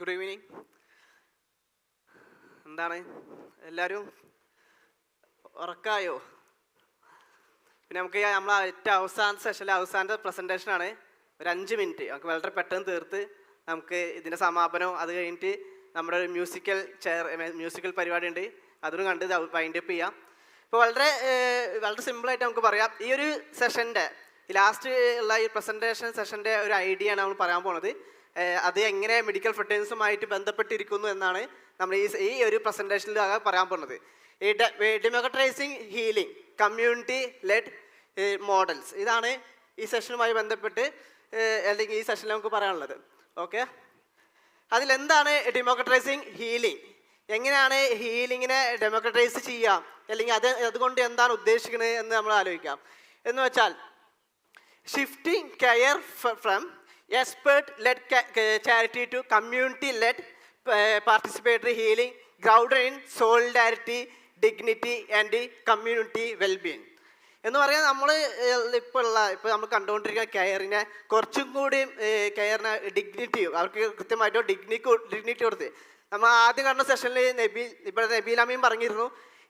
Good evening. എന്താണ് എല്ലാവരും ഉറക്കായോ? പിന്നെ നമുക്ക് നമ്മളെ ഏറ്റവും അവസാനത്തെ സെഷനിലെ അവസാനത്തെ പ്രസൻറ്റേഷനാണ്. ഒരു 5 മിനിറ്റ് നമുക്ക് വളരെ പെട്ടെന്ന് തീർത്ത് നമുക്ക് ഇതിൻ്റെ സമാപനം, അത് കഴിഞ്ഞിട്ട് നമ്മുടെ ഒരു മ്യൂസിക്കൽ പരിപാടി ഉണ്ട്, അതും കണ്ട് വൈൻഡ് അപ്പ് ചെയ്യാം. ഇപ്പോൾ വളരെ സിമ്പിളായിട്ട് നമുക്ക് പറയാം. ഈ ഒരു സെഷൻ്റെ ലാസ്റ്റ് ഉള്ള ഈ പ്രസൻറ്റേഷൻ സെഷൻ്റെ ഒരു ഐഡിയ ആണ് നമ്മൾ പറയാൻ പോണത്. അത് എങ്ങനെ മെഡിക്കൽ ഫെർട്ടിലിസവുമായിട്ട് ബന്ധപ്പെട്ടിരിക്കുന്നു എന്നാണ് നമ്മൾ ഈ ഒരു പ്രസൻറ്റേഷനിൽ പറയാൻ പോകുന്നത്. ഈ ഡെമോക്രറ്റൈസിങ് ഹീലിംഗ് കമ്മ്യൂണിറ്റി ലെഡ് മോഡൽസ്, ഇതാണ് ഈ സെഷനുമായി ബന്ധപ്പെട്ട് അല്ലെങ്കിൽ ഈ സെഷനിൽ നമുക്ക് പറയാനുള്ളത്. ഓക്കെ, അതിലെന്താണ് ഡെമോക്രറ്റൈസിങ് ഹീലിംഗ്, എങ്ങനെയാണ് ഹീലിങ്ങിനെ ഡെമോക്രറ്റൈസ് ചെയ്യാം, അല്ലെങ്കിൽ അതുകൊണ്ട് എന്താണ് ഉദ്ദേശിക്കുന്നത് എന്ന് നമ്മൾ ആലോചിക്കാം. എന്ന് വെച്ചാൽ shifting care from expert-led charity to community-led participatory healing grounded in solidarity, dignity and community well-being. എന്ന് പറയാൻ നമ്മൾ ഇപ്പോൾ നമ്മൾ കണ്ടുകൊണ്ടിരിക്കുന്ന കെയറിനെ കുറച്ചും കൂടി കെയറിന് ഡിഗ്നിറ്റി, അവർക്ക് കൃത്യമായിട്ടോ ഡിഗ്നിറ്റി കൊടുത്ത് നമ്മൾ ആദ്യം കണ്ട സെഷനിൽ നബീലാമയും പറഞ്ഞിരുന്നു,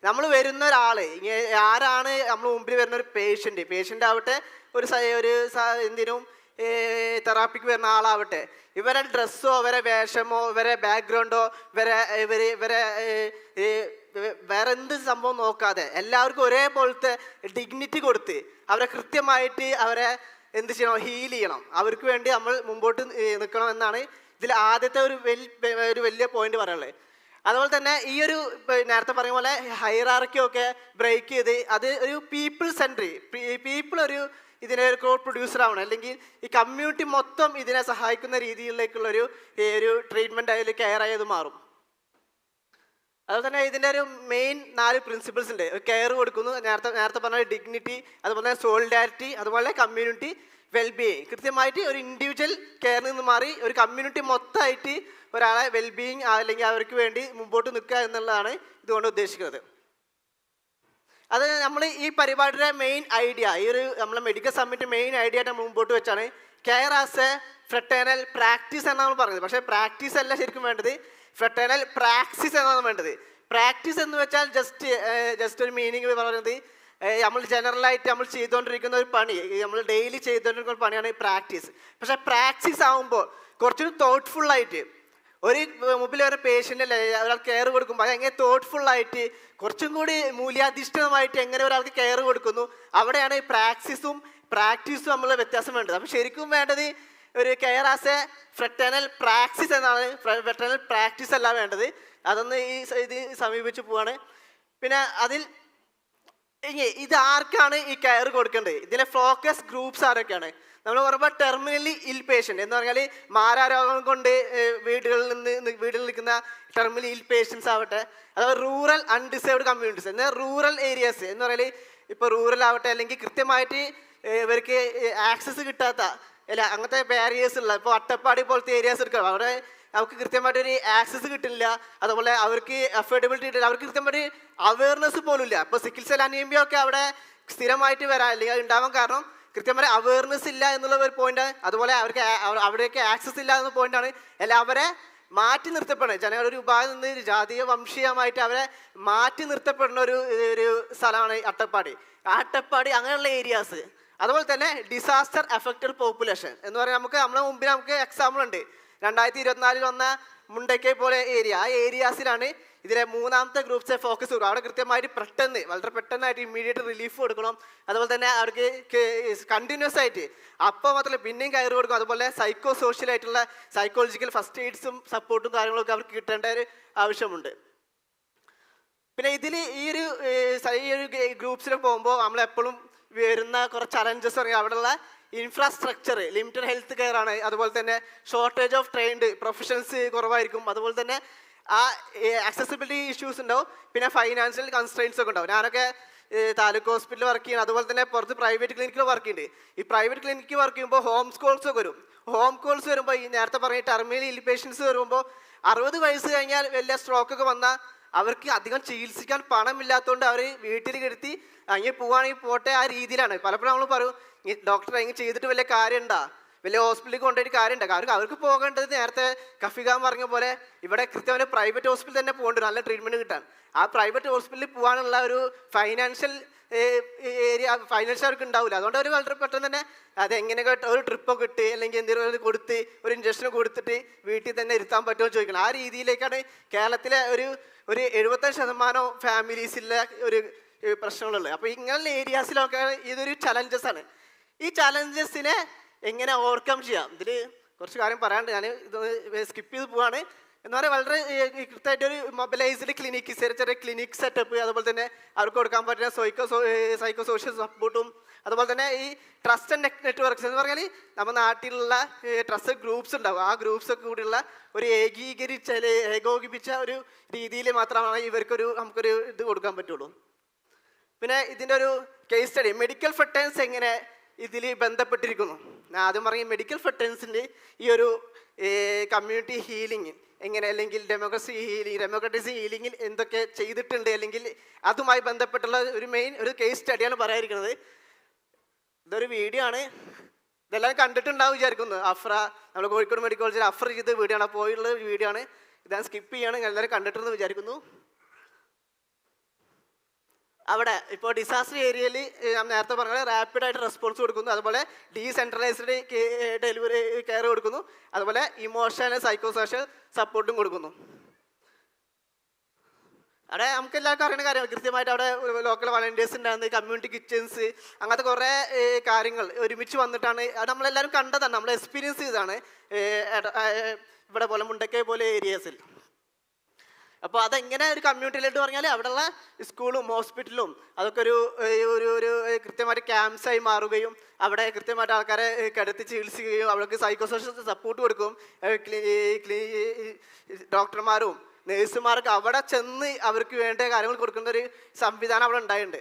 നമ്മൾ വരുന്ന ഒരാൾ ആരാണ് നമ്മൾ മുമ്പിൽ വരുന്ന ഒരു പേഷ്യൻ്റ് ആവട്ടെ, ഒരു എന്തിനും തെറാപ്പിക്ക് വരുന്ന ആളാവട്ടെ, ഇവരെ ഡ്രസ്സോ ഇവരെ വേഷമോ ഇവരെ ബാക്ക്ഗ്രൗണ്ടോ വേറെ എന്ത് സംഭവം നോക്കാതെ എല്ലാവർക്കും ഒരേപോലത്തെ ഡിഗ്നിറ്റി കൊടുത്ത് അവരെ കൃത്യമായിട്ട് അവരെ എന്ത് ചെയ്യണം, ഹീൽ ചെയ്യണം. അവർക്ക് വേണ്ടി നമ്മൾ മുമ്പോട്ട് നിൽക്കണം എന്നാണ് ഇതിൽ ആദ്യത്തെ ഒരു വലിയ പോയിന്റ് പറയാനുള്ളത്. അതുപോലെ തന്നെ ഈ ഒരു നേരത്തെ പറഞ്ഞ പോലെ ഹൈറാർക്കിയൊക്കെ ബ്രേക്ക് ചെയ്ത് അത് ഒരു പീപ്പിൾ സെൻട്രി, പീപ്പിൾ ഇതിനെ ഒരു കോ പ്രൊഡ്യൂസർ ആവണം, അല്ലെങ്കിൽ ഈ കമ്മ്യൂണിറ്റി മൊത്തം ഇതിനെ സഹായിക്കുന്ന രീതിയിലേക്കുള്ളൊരു ട്രീറ്റ്മെൻറ്റ് അതിൽ കെയർ ആയത് മാറും. അതുപോലെ തന്നെ ഇതിൻ്റെ ഒരു മെയിൻ 4 പ്രിൻസിപ്പിൾസ് ഉണ്ട്. കെയർ കൊടുക്കുന്നു, നേരത്തെ പറഞ്ഞ ഡിഗ്നിറ്റി, അതുപോലെ തന്നെ സോളിഡാരിറ്റി, അതുപോലെ കമ്മ്യൂണിറ്റി വെൽബീയിങ്. കൃത്യമായിട്ട് ഒരു ഇൻഡിവിജ്വൽ കെയറിൽ നിന്ന് മാറി ഒരു കമ്മ്യൂണിറ്റി മൊത്തമായിട്ട് ഒരാളെ വെൽബീയിങ് അല്ലെങ്കിൽ അവർക്ക് വേണ്ടി മുമ്പോട്ട് നിൽക്കുക എന്നുള്ളതാണ് ഇതുകൊണ്ട് ഉദ്ദേശിക്കുന്നത്. അത് നമ്മൾ ഈ പരിപാടിയുടെ മെയിൻ ഐഡിയ, ഈ ഒരു നമ്മളെ മെഡിക്കൽ സമ്മിറ്റ് മെയിൻ ഐഡിയ ആയിട്ട് മുമ്പോട്ട് വെച്ചാണ് care as A fraternal practice എന്നാണ് നമ്മൾ പറഞ്ഞത്. പക്ഷേ പ്രാക്ടീസ് അല്ല ശരിക്കും വേണ്ടത്, ഫ്രട്ടേണൽ പ്രാക്സിസ് എന്നാണ് വേണ്ടത്. പ്രാക്ടീസ് എന്ന് വെച്ചാൽ ജസ്റ്റ് ഒരു മീനിങ് പറയുന്നത് നമ്മൾ ജനറലായിട്ട് നമ്മൾ ചെയ്തുകൊണ്ടിരിക്കുന്ന ഒരു പണി, നമ്മൾ ഡെയിലി ചെയ്തുകൊണ്ടിരിക്കുന്ന ഒരു പണിയാണ് പ്രാക്ടീസ്. പക്ഷേ പ്രാക്ടീസ് ആകുമ്പോൾ കുറച്ചൊരു തോട്ട്ഫുള്ളായിട്ട് ഒരു മുമ്പിൽ ഒരു പേഷ്യൻ്റ് ഒരാൾ കെയർ കൊടുക്കുമ്പോൾ അത് എങ്ങനെ തോട്ട്ഫുള്ളായിട്ട് കുറച്ചും കൂടി മൂല്യാധിഷ്ഠിതമായിട്ട് എങ്ങനെ ഒരാൾക്ക് കെയർ കൊടുക്കുന്നു, അവിടെയാണ് ഈ പ്രാക്ടീസും നമ്മൾ വ്യത്യാസം വേണ്ടത്. അപ്പോൾ ശരിക്കും വേണ്ടത് ഒരു care as A fraternal practice എന്നാണ്, ഫ്രട്ടേണൽ പ്രാക്ടീസ് അല്ല വേണ്ടത്. അതൊന്ന് ഇത് സമീപിച്ച് പോവാണ്. പിന്നെ അതിൽ ഇത് ആർക്കാണ് ഈ കെയർ കൊടുക്കേണ്ടത്, ഇതിലെ ഫോക്കസ് ഗ്രൂപ്പ്സ് ആരൊക്കെയാണ്? നമ്മൾ പറയുമ്പോൾ ടെർമിനലി ഇൽ പേഷ്യൻ്റ് എന്ന് പറഞ്ഞാൽ മാരാരോഗം കൊണ്ട് വീടുകളിൽ നിൽക്കുന്ന ടെർമിനലി ഇൽ പേഷ്യൻസ് ആവട്ടെ, അഥവാ റൂറൽ അൺഡിസേർവ്ഡ് കമ്മ്യൂണിറ്റീസ് എന്നാൽ റൂറൽ ഏരിയാസ് എന്ന് പറഞ്ഞാൽ ഇപ്പോൾ റൂറൽ ആവട്ടെ, അല്ലെങ്കിൽ കൃത്യമായിട്ട് ഇവർക്ക് ആക്സസ് കിട്ടാത്ത അങ്ങനത്തെ ബാരിയേഴ്സ് ഉള്ള, ഇപ്പോൾ അട്ടപ്പാടി പോലത്തെ ഏരിയാസ് എടുക്കുക, അവിടെ അവർക്ക് കൃത്യമായിട്ടൊരു ആക്സസ് കിട്ടില്ല, അതുപോലെ അവർക്ക് അഫോർഡബിലിറ്റി കിട്ടില്ല, അവർക്ക് കൃത്യമായിട്ട് അവയർനെസ് പോലും ഇല്ല. ഇപ്പോൾ സിക്കിൾ സെൽ അനീമിയ ഒക്കെ അവിടെ സ്ഥിരമായിട്ട് വരാൻ അല്ലെങ്കിൽ ഉണ്ടാവാൻ കാരണം കൃത്യമായ അവയർനെസ് ഇല്ല എന്നുള്ള ഒരു പോയിന്റ്. അതുപോലെ അവിടേക്ക് ആക്സസ് ഇല്ല എന്ന പോയിന്റാണ്. അല്ല അവരെ മാറ്റി നിർത്തപ്പെടുന്നത്, ജനങ്ങളുടെ ഒരു വിഭാഗം നിന്ന് ജാതീയ വംശീയമായിട്ട് അവരെ മാറ്റി നിർത്തപ്പെടുന്ന ഒരു സ്ഥലമാണ് അട്ടപ്പാടി അങ്ങനെയുള്ള ഏരിയാസ്. അതുപോലെ തന്നെ ഡിസാസ്റ്റർ അഫക്റ്റഡ് പോപ്പുലേഷൻ എന്ന് പറഞ്ഞാൽ നമ്മളെ മുമ്പിൽ നമുക്ക് എക്സാമ്പിൾ ഉണ്ട്. 2024 വന്ന മുണ്ടക്കൈ പോലെ ഏരിയ, ആ ഏരിയാസിലാണ് ഇതിലെ മൂന്നാമത്തെ ഗ്രൂപ്പ്സ് ഫോക്കസ് കൊടുക്കും. അവിടെ കൃത്യമായിട്ട് വളരെ പെട്ടെന്നായിട്ട് ഇമ്മീഡിയറ്റ് റിലീഫ് കൊടുക്കണം. അതുപോലെ തന്നെ അവർക്ക് കണ്ടിന്യൂസ് ആയിട്ട് അപ്പോൾ മാത്രമല്ല പിന്നെയും കയറി കൊടുക്കും. അതുപോലെ സൈക്കോ സോഷ്യൽ ആയിട്ടുള്ള സൈക്കോളജിക്കൽ ഫസ്റ്റ് എയ്ഡ്സും സപ്പോർട്ടും കാര്യങ്ങളൊക്കെ അവർക്ക് കിട്ടേണ്ട ഒരു ആവശ്യമുണ്ട്. പിന്നെ ഇതിൽ ഈ ഒരു ഗ്രൂപ്പ്സിൽ പോകുമ്പോൾ നമ്മളെപ്പോഴും വരുന്ന കുറച്ച് ചലഞ്ചസ് പറയുക, അവിടെയുള്ള ഇൻഫ്രാസ്ട്രക്ചർ ലിമിറ്റഡ് ഹെൽത്ത് കെയർ ആണ്. അതുപോലെ തന്നെ ഷോർട്ടേജ് ഓഫ് ട്രെയിൻഡ് പ്രൊഫഷണൽസ് കുറവായിരിക്കും. അതുപോലെ തന്നെ ആ ആക്സസിബിലിറ്റി ഇഷ്യൂസ് ഉണ്ടാവും. പിന്നെ ഫൈനാൻഷ്യൽ കൺസ്ട്രെയിൻസ് ഒക്കെ ഉണ്ടാവും. ഞാനൊക്കെ താലൂക്ക് ഹോസ്പിറ്റലിൽ വർക്ക് ചെയ്യുന്നത്, അതുപോലെ തന്നെ പുറത്ത് പ്രൈവറ്റ് ക്ലിനിക്കിൽ വർക്ക് ചെയ്യുന്നുണ്ട്. ഈ പ്രൈവറ്റ് ക്ലിനിക്കിൽ വർക്ക് ചെയ്യുമ്പോൾ ഹോം കോൾസ് ഒക്കെ വരും. ഹോം കോൾസ് വരുമ്പോൾ ഈ നേരത്തെ പറഞ്ഞ ടെർമിനൽ ഇൽ പേഷ്യൻസ് വരുമ്പോൾ 60 വയസ്സ് കഴിഞ്ഞാൽ വലിയ സ്ട്രോക്കൊക്കെ വന്നാൽ അവർക്ക് അധികം ചികിത്സിക്കാൻ പണമില്ലാത്തതുകൊണ്ട് അവർ വീട്ടിൽ കിടത്തി അങ്ങനെ പോവുകയാണെങ്കിൽ പോട്ടെ ആ രീതിയിലാണ്. പലപ്പോഴും നമ്മൾ പറയും ഡോക്ടറെ ഇങ്ങനെ ചെയ്തിട്ട് വലിയ കാര്യം ഉണ്ടാ, വലിയ ഹോസ്പിറ്റലിൽ കൊണ്ടുപോയിട്ട് കാര്യമുണ്ട്. അവർക്ക് പോകേണ്ടത് നേരത്തെ കഫിഖാൻ പറഞ്ഞ പോലെ ഇവിടെ കൃത്യമായ പ്രൈവറ്റ് ഹോസ്പിറ്റൽ തന്നെ പോകേണ്ടി നല്ല ട്രീറ്റ്മെൻറ്റ് കിട്ടാൻ. ആ പ്രൈവറ്റ് ഹോസ്പിറ്റലിൽ പോകാനുള്ള ഒരു ഫൈനാൻഷ്യൽ ഫൈനാൻഷ്യൽ അവർക്ക് ഉണ്ടാവില്ല. അതുകൊണ്ട് അവർ വളരെ പെട്ടെന്ന് തന്നെ അതെങ്ങനെയൊക്കെ ഒരു ട്രിപ്പൊക്കെ ഇട്ട് അല്ലെങ്കിൽ എന്തെങ്കിലും കൊടുത്ത് ഒരു ഇഞ്ചക്ഷൻ കൊടുത്തിട്ട് വീട്ടിൽ തന്നെ ഇരുത്താൻ പറ്റുമോ ചോദിക്കണം. ആ രീതിയിലേക്കാണ് കേരളത്തിലെ ഒരു 75% ഫാമിലീസിലെ ഒരു പ്രശ്നങ്ങളുള്ളത്. അപ്പോൾ ഇങ്ങനെയുള്ള ഏരിയാസിലൊക്കെ ഇതൊരു ചലഞ്ചസ് ആണ്. ഈ ചലഞ്ചസിനെ എങ്ങനെ ഓവർകം ചെയ്യാം, ഇതിൽ കുറച്ച് കാര്യം പറയാണ്ട് ഞാൻ ഇത് സ്കിപ്പ് ചെയ്ത് പോവാണ്. എന്ന് പറയാൻ വളരെ കൃത്യമായിട്ടൊരു മൊബിലൈസ്ഡ് ക്ലിനിക്ക്, ചെറിയ ക്ലിനിക് സെറ്റപ്പ്, അതുപോലെ തന്നെ അവർക്ക് കൊടുക്കാൻ പറ്റുന്ന സൈക്കോ സോഷ്യൽ സപ്പോർട്ടും, അതുപോലെ തന്നെ ഈ ട്രസ്റ്റ് ആൻഡ് നെറ്റ്വർക്ക്സ് എന്ന് പറഞ്ഞാൽ നമ്മുടെ നാട്ടിലുള്ള ട്രസ്റ്റ് ഗ്രൂപ്പ്സ് ഉണ്ടാവും. ആ ഗ്രൂപ്പ്സൊക്കെ കൂടിയുള്ള ഒരു ഏകോപിപ്പിച്ച ഒരു രീതിയിൽ മാത്രമാണ് നമുക്കൊരു ഇത് കൊടുക്കാൻ പറ്റുള്ളൂ. പിന്നെ ഇതിൻ്റെ ഒരു കേസ് സ്റ്റഡി മെഡിക്കൽ ഫെട്ടേൺസ് എങ്ങനെ ഇതിൽ ബന്ധപ്പെട്ടിരിക്കുന്നു. ഞാൻ ആദ്യം പറയും മെഡിക്കൽ ഫെട്ടേൺസിൻ്റെ ഈ ഒരു കമ്മ്യൂണിറ്റി ഹീലിംഗ് എങ്ങനെ, അല്ലെങ്കിൽ ഡെമോക്രട്ടസി ഹീലിംഗിൽ എന്തൊക്കെ ചെയ്തിട്ടുണ്ട്, അല്ലെങ്കിൽ അതുമായി ബന്ധപ്പെട്ടുള്ള ഒരു കേസ് സ്റ്റഡിയാണ് പറയാതിരിക്കുന്നത്. ഇതൊരു വീഡിയോ ആണ്, ഇതെല്ലാം കണ്ടിട്ടുണ്ടാവും വിചാരിക്കുന്നു. നമ്മൾ കോഴിക്കോട് മെഡിക്കൽ കോളേജിൽ അഫ്ര ചെയ്ത വീഡിയോ ആണ്, പോയുള്ള വീഡിയോ ആണ്. ഇതാണ് സ്കിപ്പ് ചെയ്യാണ്, എല്ലാവരും കണ്ടിട്ടുണ്ടെന്ന് വിചാരിക്കുന്നു. അവിടെ ഇപ്പോൾ ഡിസാസ്റ്റർ ഏരിയയിൽ ഞാൻ നേരത്തെ പറഞ്ഞ റാപ്പിഡായിട്ട് റെസ്പോൺസ് കൊടുക്കുന്നു, അതുപോലെ ഡീസെൻട്രലൈസ്ഡ് ഡെലിവറി കെയർ കൊടുക്കുന്നു, അതുപോലെ ഇമോഷണൽ സൈക്കോ സോഷ്യൽ സപ്പോർട്ടും കൊടുക്കുന്നു. അവിടെ നമുക്ക് എല്ലാവർക്കും അറിയുന്ന കാര്യം കൃത്യമായിട്ട് അവിടെ ലോക്കൽ വളണ്ടിയേഴ്സ് ഉണ്ടാകുന്നത്, കമ്മ്യൂണിറ്റി കിച്ചൺസ്, അങ്ങനത്തെ കുറേ കാര്യങ്ങൾ ഒരുമിച്ച് വന്നിട്ടാണ്. അത് നമ്മളെല്ലാവരും കണ്ടതാണ്, നമ്മൾ എക്സ്പീരിയൻസ് ചെയ്തതാണ് ഇവിടെ പോലെ മുണ്ടക്കൈ പോലെ ഏരിയാസിൽ. അപ്പോൾ അതെങ്ങനെ ഒരു കമ്മ്യൂണിറ്റിയിലോട്ട് പറഞ്ഞാൽ അവിടെയുള്ള സ്കൂളും ഹോസ്പിറ്റലും അതൊക്കെ ഒരു കൃത്യമായിട്ട് ക്യാമ്പ്സായി മാറുകയും അവിടെ കൃത്യമായിട്ട് ആൾക്കാരെ കിടത്തി ചികിത്സിക്കുകയും അവർക്ക് സൈക്കോ സോഷ്യൽ സപ്പോർട്ട് കൊടുക്കും. ഡോക്ടർമാരും നേഴ്സുമാർക്ക് അവിടെ ചെന്ന് അവർക്ക് വേണ്ട കാര്യങ്ങൾ കൊടുക്കുന്ന ഒരു സംവിധാനം അവിടെ ഉണ്ടായിട്ടുണ്ട്.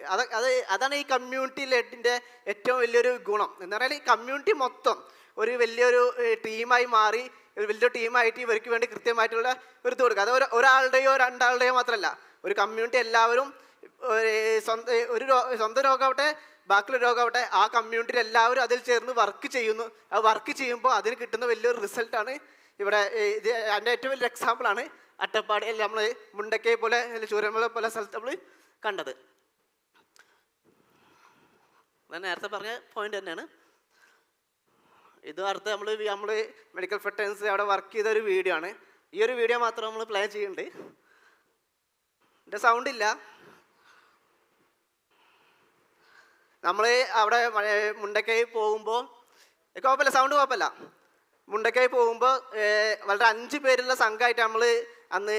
അതാണ് ഈ കമ്മ്യൂണിറ്റി ലെഡിൻ്റെ ഏറ്റവും വലിയൊരു ഗുണം എന്ന് പറഞ്ഞാൽ ഈ കമ്മ്യൂണിറ്റി മൊത്തം ഒരു വലിയൊരു ടീമായി മാറി, ഒരു വലിയ ടീമായിട്ട് ഇവർക്ക് വേണ്ടി കൃത്യമായിട്ടുള്ള ഒരു ഇത് കൊടുക്കുക. അത് ഒരാളുടെയോ രണ്ടാളുടെയോ മാത്രമല്ല, ഒരു കമ്മ്യൂണിറ്റി എല്ലാവരും സ്വന്തം രോഗമാവട്ടെ ബാക്കിയുള്ള രോഗമാവട്ടെ ആ കമ്മ്യൂണിറ്റിയിൽ എല്ലാവരും അതിൽ ചേർന്ന് വർക്ക് ചെയ്യുന്നു. ആ വർക്ക് ചെയ്യുമ്പോൾ അതിന് കിട്ടുന്ന വലിയൊരു റിസൾട്ടാണ് ഇവിടെ. ഇത് അതിൻ്റെ ഏറ്റവും വലിയ എക്സാമ്പിളാണ് അട്ടപ്പാടി, നമ്മൾ മുണ്ടക്കൈ പോലെ ചൂരമല പോലെ സ്ഥലത്ത് നമ്മൾ കണ്ടത്. ഞാൻ നേരത്തെ പറഞ്ഞ പോയിന്റ് തന്നെയാണ് ഇത്. അടുത്ത് നമ്മൾ മെഡിക്കൽ ഫെട്ടേൺസ് അവിടെ വർക്ക് ചെയ്ത ഒരു വീഡിയോ ആണ്. ഈ ഒരു വീഡിയോ മാത്രം നമ്മൾ പ്ലേ ചെയ്യുന്നുണ്ട്. എൻ്റെ സൗണ്ട് ഇല്ല. നമ്മൾ അവിടെ മുണ്ടക്കൈ പോകുമ്പോൾ കുഴപ്പമില്ല, സൗണ്ട് കുഴപ്പമില്ല. മുണ്ടക്കൈ പോകുമ്പോൾ വളരെ 5 പേരുള്ള സംഘമായിട്ട് നമ്മൾ അന്ന്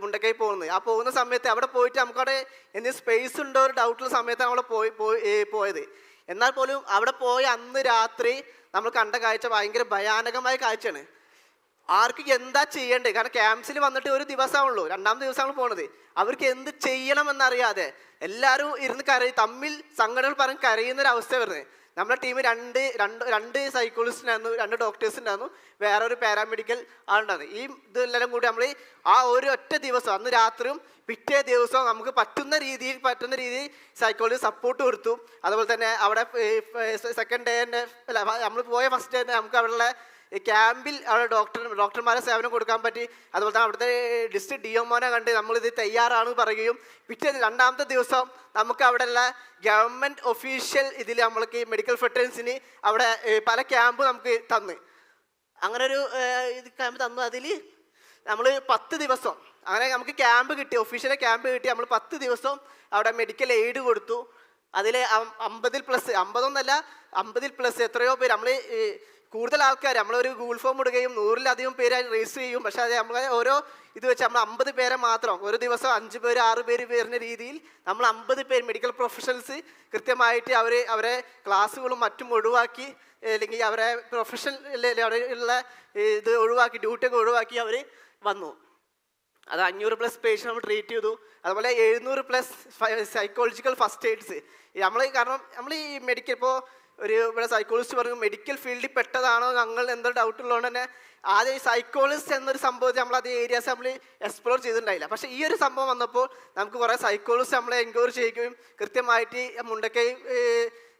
മുണ്ടക്കൈ പോകുന്നത്. ആ പോകുന്ന സമയത്ത് അവിടെ പോയിട്ട് നമുക്കവിടെ എന്തെങ്കിലും സ്പേസ് ഉണ്ടോ ഒരു ഡൗട്ടുള്ള സമയത്താണ് നമ്മൾ പോയത്. എന്നാൽ പോലും അവിടെ പോയ അന്ന് രാത്രി നമ്മൾ കണ്ട കാഴ്ച ഭയങ്കര ഭയാനകമായ കാഴ്ചയാണ്. ആർക്ക് എന്താ ചെയ്യേണ്ടത്, കാരണം ക്യാമ്പ്സിൽ വന്നിട്ട് ഒരു ദിവസമാണുള്ളൂ, 2ാമത്തെ ദിവസമാണ് പോണത്. അവർക്ക് എന്ത് ചെയ്യണമെന്നറിയാതെ എല്ലാവരും ഇരുന്ന് തമ്മിൽ സംഘടനകൾ പറഞ്ഞ് കരയുന്നൊരവസ്ഥ വരുന്നത്. നമ്മുടെ ടീം രണ്ട് സൈക്കോളജിസ്റ്റുണ്ടായിരുന്നു, 2 ഡോക്ടേഴ്സ് ഉണ്ടായിരുന്നു, വേറെ ഒരു പാരാമെഡിക്കൽ ആളുണ്ടായിരുന്നു. ഈ ഇതെല്ലാം കൂടി നമ്മൾ ആ ഒറ്റ ദിവസം അന്ന് രാത്രിയും പിറ്റേ ദിവസവും നമുക്ക് പറ്റുന്ന രീതിയിൽ സൈക്കോളജി സപ്പോർട്ട് കൊടുത്തു. അതുപോലെ തന്നെ അവിടെ സെക്കൻഡ് ഡേ തന്നെ നമ്മൾ പോയ ഫസ്റ്റ് ഡേ തന്നെ നമുക്ക് അവിടെയുള്ള ക്യാമ്പിൽ അവിടെ ഡോക്ടർമാരെ സേവനം കൊടുക്കാൻ പറ്റി. അതുപോലെ തന്നെ അവിടുത്തെ ഡിസ്ട്രിക്ട് DMOനെ കണ്ട് നമ്മളിത് തയ്യാറാണെന്ന് പറയുകയും പിറ്റേ 2ാമത്തെ ദിവസം നമുക്ക് അവിടെയുള്ള ഗവൺമെൻറ് ഒഫീഷ്യൽ ഇതിൽ നമ്മൾക്ക് മെഡിക്കൽ ഫെട്ടേൺസിന് അവിടെ പല ക്യാമ്പ് നമുക്ക് തന്ന്, അങ്ങനെ ഒരു ക്യാമ്പ് തന്നു. അതിൽ നമ്മൾ 10 ദിവസം അങ്ങനെ നമുക്ക് ക്യാമ്പ് കിട്ടി, ഒഫീഷ്യൽ ക്യാമ്പ് കിട്ടി. നമ്മൾ 10 ദിവസം അവിടെ മെഡിക്കൽ എയ്ഡ് കൊടുത്തു. അതിൽ 50+ എത്രയോ പേര്, നമ്മൾ കൂടുതൽ ആൾക്കാർ നമ്മളൊരു ഗൂഗിൾ ഫോം ഇടുകയും 100-ലധികം പേരായി രജിസ്റ്റർ ചെയ്യും. പക്ഷേ അത് നമ്മൾ ഓരോ ഇത് വെച്ച് നമ്മൾ 50 പേരെ മാത്രം ഒരു ദിവസം 5 പേര് 6 പേര് വരുന്ന രീതിയിൽ നമ്മൾ 50 പേര് മെഡിക്കൽ പ്രൊഫഷണൽസ് കൃത്യമായിട്ട് അവരെ ക്ലാസ്സുകളും മറ്റും ഒഴിവാക്കി, അല്ലെങ്കിൽ അവരെ പ്രൊഫഷണൽ അവിടെ ഉള്ള ഇത് ഒഴിവാക്കി, ഡ്യൂട്ടിയൊക്കെ ഒഴിവാക്കി അവർ വന്നു. അത് 500+ പേഷ്യൻ്റ് നമ്മൾ ട്രീറ്റ് ചെയ്തു. അതുപോലെ 700+ സൈക്കോളജിക്കൽ ഫസ്റ്റ് എയ്ഡ്സ് കാരണം നമ്മൾ ഈ മെഡിക്കൽ ഇപ്പോൾ ഇവിടെ സൈക്കോളജിസ്റ്റ് പറഞ്ഞു മെഡിക്കൽ ഫീൽഡിൽ പെട്ടതാണോ ഞങ്ങൾ എന്തോ ഡൗട്ട് ഉള്ളതുകൊണ്ട് തന്നെ ആദ്യം സൈക്കോളജിസ്റ്റ് എന്നൊരു സംഭവത്തെ നമ്മൾ അതേ ഏരിയാസ് നമ്മൾ എക്സ്പ്ലോർ ചെയ്തിട്ടുണ്ടായില്ല. പക്ഷേ ഈ ഒരു സംഭവം വന്നപ്പോൾ നമുക്ക് കുറേ സൈക്കോളജിസ്റ്റ് നമ്മളെ എൻക്വയറി ചെയ്യുകയും കൃത്യമായിട്ട് മുണ്ടക്കൈ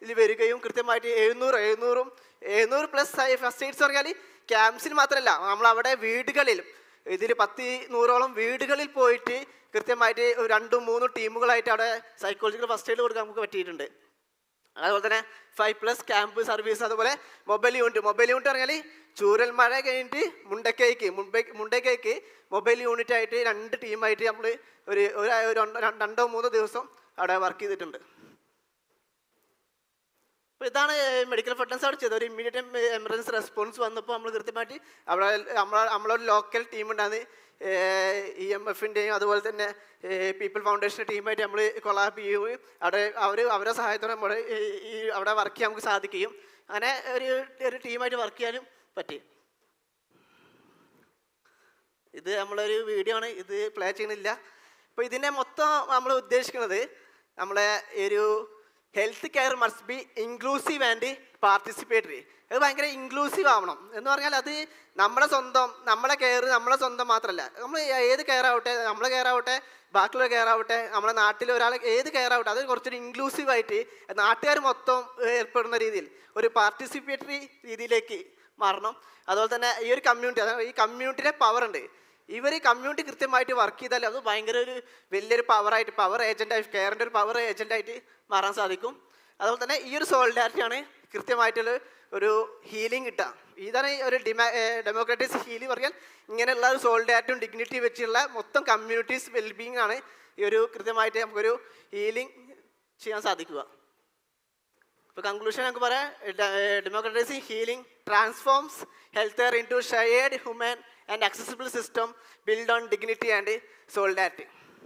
ഇതിൽ വരികയും കൃത്യമായിട്ട് 700 പ്ലസ് ഫസ്റ്റ് എയ്ഡ്സ് പറഞ്ഞാൽ ക്യാമ്പ്സിൽ മാത്രമല്ല, നമ്മളവിടെ വീടുകളിൽ ഇതിൽ 100-100ഓളം വീടുകളിൽ പോയിട്ട് കൃത്യമായിട്ട് 2-3 ടീമുകളായിട്ട് അവിടെ സൈക്കോളജിക്കൽ ഫസ്റ്റ് എയ്ഡ് കൊടുക്കാൻ നമുക്ക് പറ്റിയിട്ടുണ്ട്. അതുപോലെ തന്നെ 5+ ക്യാമ്പ് സർവീസ്, അതുപോലെ മൊബൈൽ യൂണിറ്റ് പറഞ്ഞാൽ ചൂരൽമഴ കഴിഞ്ഞിട്ട് മുണ്ടക്കൈക്ക് മൊബൈൽ യൂണിറ്റ് ആയിട്ട് 2 ടീമായിട്ട് നമ്മൾ ഒരു 2-3 ദിവസം അവിടെ വർക്ക് ചെയ്തിട്ടുണ്ട്. അപ്പോൾ ഇതാണ് മെഡിക്കൽ ഫിറ്റ്നസ് അവിടെ ചെയ്തത്. ഒരു ഇമ്മീഡിയറ്റ് എമർജൻസി റെസ്പോൺസ് വന്നപ്പോൾ നമ്മൾ കൃത്യമായിട്ട് അവിടെ നമ്മളൊരു ലോക്കൽ ടീം ഉണ്ടാകുന്നത് EMFൻ്റെയും അതുപോലെ തന്നെ പീപ്പിൾ ഫൗണ്ടേഷൻ്റെ ടീമായിട്ട് നമ്മൾ കൊളാബ് ചെയ്യുകയും അവരുടെ സഹായത്തോടെ നമ്മൾ അവിടെ വർക്ക് ചെയ്യാൻ നമുക്ക് സാധിക്കുകയും അങ്ങനെ ഒരു ടീമായിട്ട് വർക്ക് ചെയ്യാനും പറ്റി. ഇത് നമ്മളൊരു വീഡിയോ ആണ്, ഇത് പ്ലേ ചെയ്യണില്ല. അപ്പോൾ ഇതിനെ മൊത്തം നമ്മൾ ഉദ്ദേശിക്കുന്നത് നമ്മളെ ഒരു health care must be inclusive and participatory. അത് ഭയങ്കര ഇൻക്ലൂസീവ് ആവണം എന്ന് പറഞ്ഞാൽ അത് നമ്മളെ കെയർ നമ്മളെ സ്വന്തം മാത്രമല്ല, നമ്മൾ ഏത് കെയർ ആവട്ടെ, നമ്മളെ കെയർ ആവട്ടെ, ബാക്കിയുള്ള കെയർ ആവട്ടെ, നമ്മുടെ നാട്ടിൽ ഒരാൾ ഏത് കെയർ ആവട്ടെ, അത് കുറച്ചൊരു ഇൻക്ലൂസീവായിട്ട് നാട്ടുകാർ മൊത്തം ഏർപ്പെടുന്ന രീതിയിൽ ഒരു പാർട്ടിസിപ്പേറ്ററി രീതിയിലേക്ക് മാറണം. അതുപോലെ തന്നെ ഈ ഒരു കമ്മ്യൂണിറ്റി, അതായത് ഈ കമ്മ്യൂണിറ്റിയുടെ പവർ ഉണ്ട്. ഇവർ കമ്മ്യൂണിറ്റി കൃത്യമായിട്ട് വർക്ക് ചെയ്താൽ അത് ഭയങ്കര ഒരു വലിയൊരു പവർ ഏജൻ്റായി കെയറിൻ്റെ ഒരു പവർ ഏജൻ്റായിട്ട് മാറാൻ സാധിക്കും. അതുപോലെ തന്നെ ഈ ഒരു സോളിഡാരിറ്റിയാണ് കൃത്യമായിട്ടുള്ള ഒരു ഹീലിംഗ് കിട്ടുക. ഇതാണ് ഒരു ഡെമോക്രാറ്റിക് ഹീലിംഗ് പറഞ്ഞാൽ ഇങ്ങനെയുള്ള ഒരു സോളിഡാരിറ്റിയും ഡിഗ്നിറ്റി വെച്ചുള്ള മൊത്തം കമ്മ്യൂണിറ്റീസ് വെൽബീങ് ആണ് ഈ ഒരു കൃത്യമായിട്ട് നമുക്കൊരു ഹീലിംഗ് ചെയ്യാൻ സാധിക്കുക. ഇപ്പോൾ കൺക്ലൂഷൻ നമുക്ക് പറയാം, democratic healing transforms health care into shared human and accessible system built on dignity and solidarity.